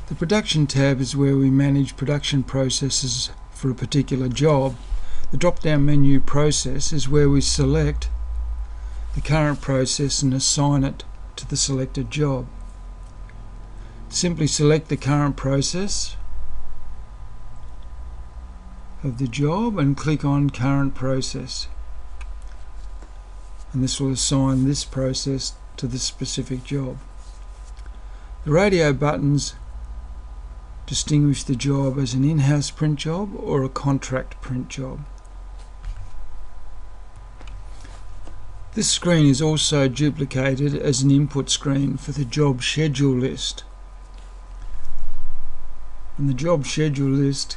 The Production tab is where we manage production processes for a particular job. The drop-down menu Process is where we select the current process and assign it to the selected job. Simply select the current process of the job and click on Current Process, and this will assign this process to the specific job. The radio buttons distinguish the job as an in-house print job or a contract print job. This screen is also duplicated as an input screen for the job schedule list. And the job schedule list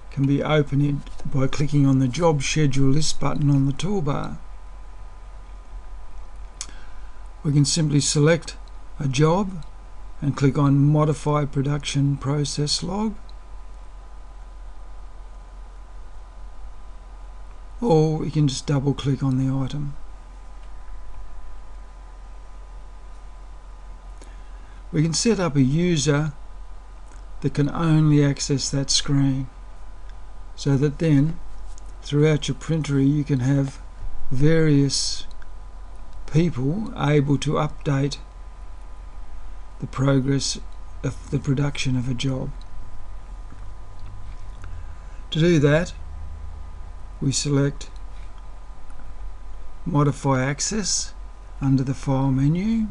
can be opened by clicking on the Job Schedule List button on the toolbar. We can simply select a job and click on Modify Production Process Log, or we can just double click on the item. We can set up a user that can only access that screen, so that then throughout your printery you can have various people able to update the progress of the production of a job. To do that, we select Modify Access under the File menu,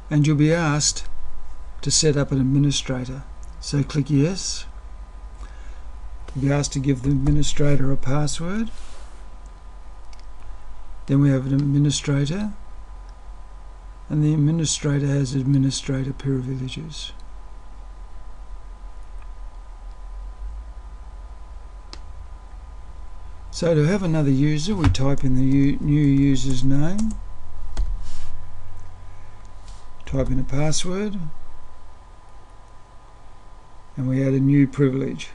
and you'll be asked to set up an administrator. So click Yes. You'll be asked to give the administrator a password. Then we have an administrator, and the administrator has administrator privileges. So to have another user, we type in the new user's name, type in a password, and we add a new privilege.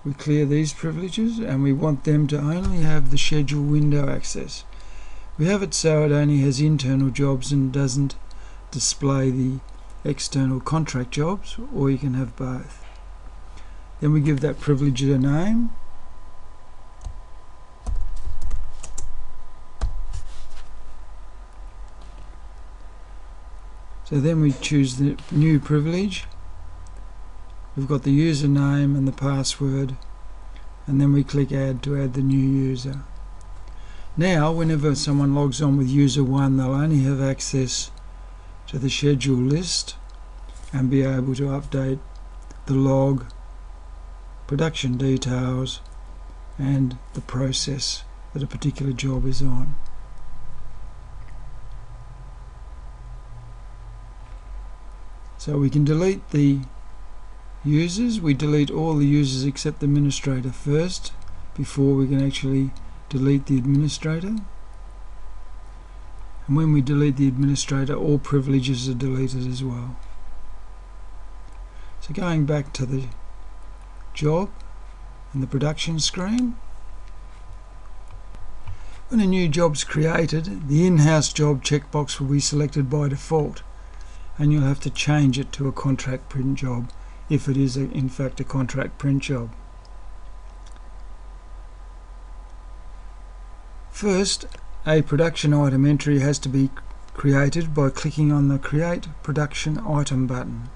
We clear these privileges and we want them to only have the schedule window access. We have it so it only has internal jobs and doesn't display the external contract jobs, or you can have both. Then we give that privilege a name. So then we choose the new privilege. We've got the username and the password, and then we click Add to add the new user. Now whenever someone logs on with user 1, they'll only have access to the schedule list and be able to update the log, production details, and the process that a particular job is on. So we can delete the users. We delete all the users except the administrator first before we can actually delete the administrator. And when we delete the administrator, all privileges are deleted as well. So going back to the job and the production screen, when a new job's created, the in-house job checkbox will be selected by default, and you'll have to change it to a contract print job if it is in fact a contract print job. First, a production item entry has to be created by clicking on the Create Production Item button.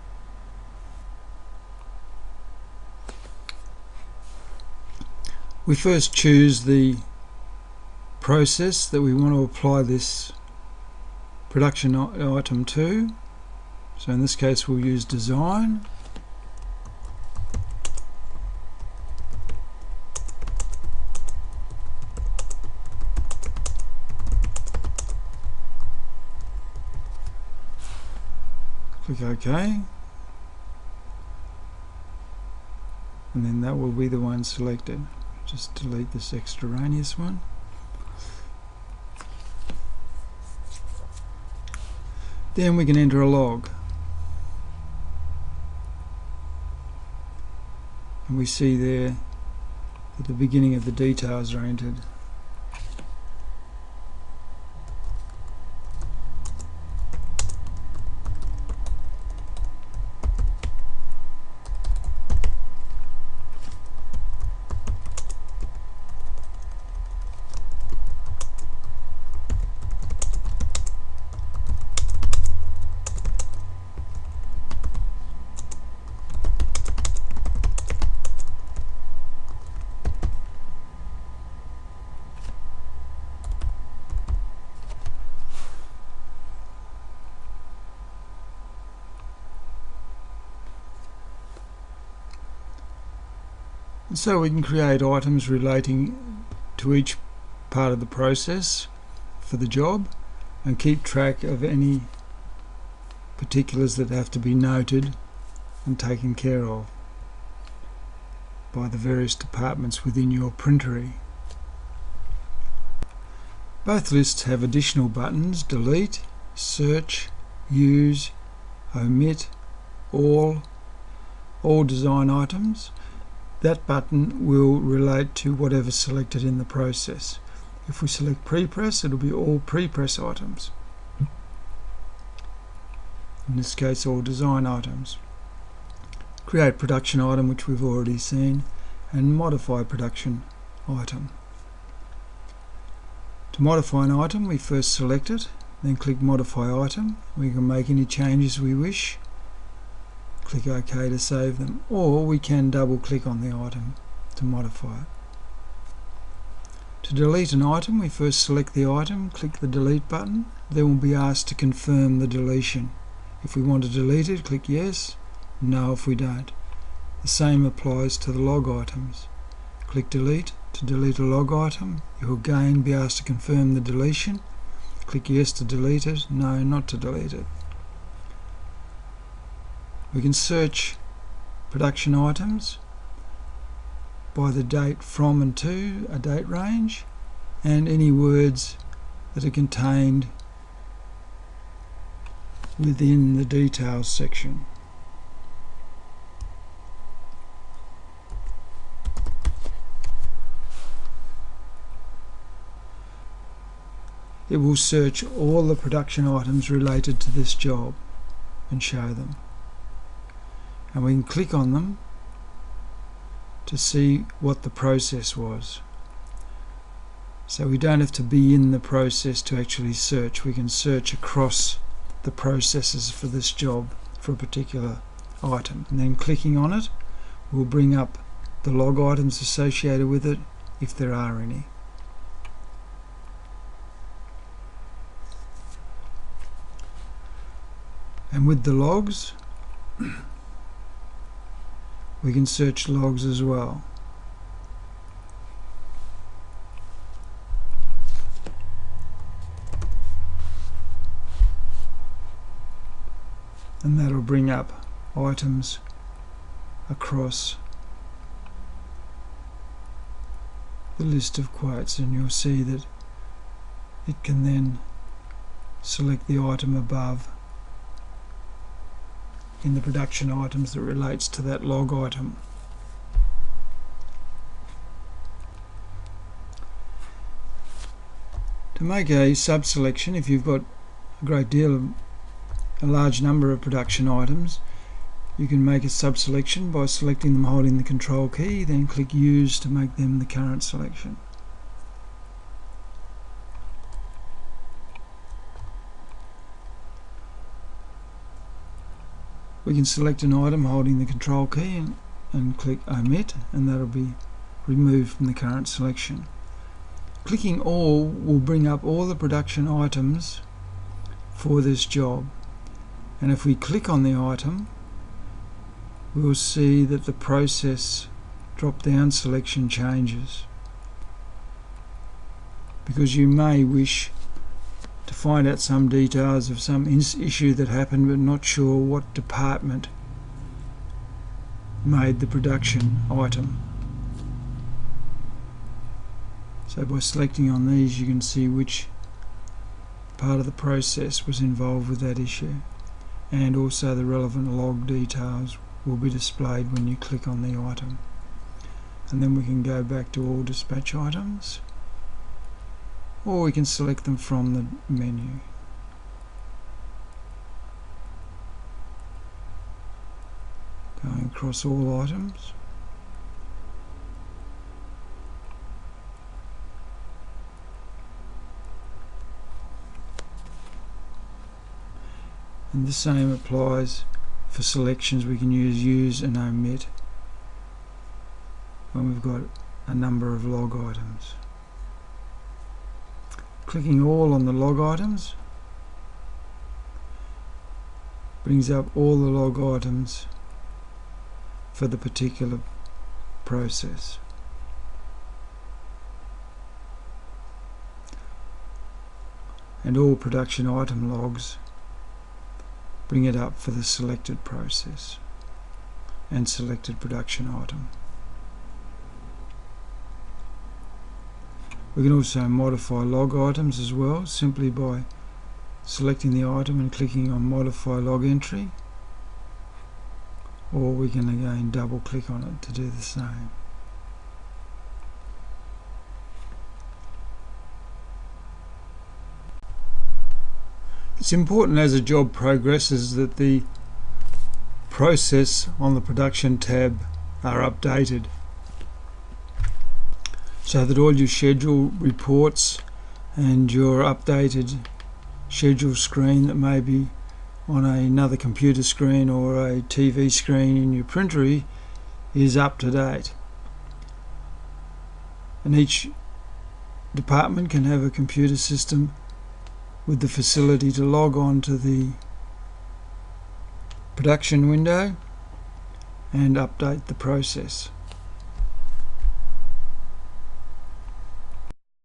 We first choose the process that we want to apply this production item to. So in this case we'll use design. Click OK, and then that will be the one selected. Just delete this extraneous one. Then we can enter a log, and we see there that the beginning of the details are entered. And so we can create items relating to each part of the process for the job and keep track of any particulars that have to be noted and taken care of by the various departments within your printery. Both lists have additional buttons: delete, search, use, omit, all design items. That button will relate to whatever's selected in the process. If we select pre-press, it'll be all pre-press items. In this case, all design items. Create production item, which we've already seen, and modify production item. To modify an item, we first select it, then click modify item. We can make any changes we wish. Click OK to save them, or we can double click on the item to modify it. To delete an item, we first select the item, click the delete button, then we'll be asked to confirm the deletion. If we want to delete it, click yes, no if we don't. The same applies to the log items. Click delete to delete a log item. You'll again be asked to confirm the deletion. Click yes to delete it, no not to delete it. We can search production items by the date from and to, a date range, and any words that are contained within the details section. It will search all the production items related to this job and show them. And we can click on them to see what the process was. So we don't have to be in the process to actually search. We can search across the processes for this job for a particular item. And then clicking on it will bring up the log items associated with it, if there are any. And with the logs, we can search logs as well. And that'll bring up items across the list of quotes, and you'll see that it can then select the item above in the production items that relates to that log item. To make a sub-selection, if you've got a large number of production items, you can make a sub-selection by selecting them holding the control key, then click use to make them the current selection. We can select an item holding the control key and click omit, and that'll be removed from the current selection. Clicking all will bring up all the production items for this job, and if we click on the item, we'll see that the process drop-down selection changes, because you may wish to find out some details of some issue that happened but not sure what department made the production item. So by selecting on these, you can see which part of the process was involved with that issue, and also the relevant log details will be displayed when you click on the item. And then we can go back to all dispatch items, or we can select them from the menu. Going across all items. And the same applies for selections. We can use and omit when we've got a number of log items. Clicking all on the log items brings up all the log items for the particular process. And all production item logs bring it up for the selected process and selected production item. We can also modify log items as well, simply by selecting the item and clicking on Modify Log Entry, or we can again double click on it to do the same. It's important as a job progresses that the process on the production tab are updated, so that all your schedule reports and your updated schedule screen that may be on another computer screen or a TV screen in your printery is up to date. And each department can have a computer system with the facility to log on to the production window and update the process.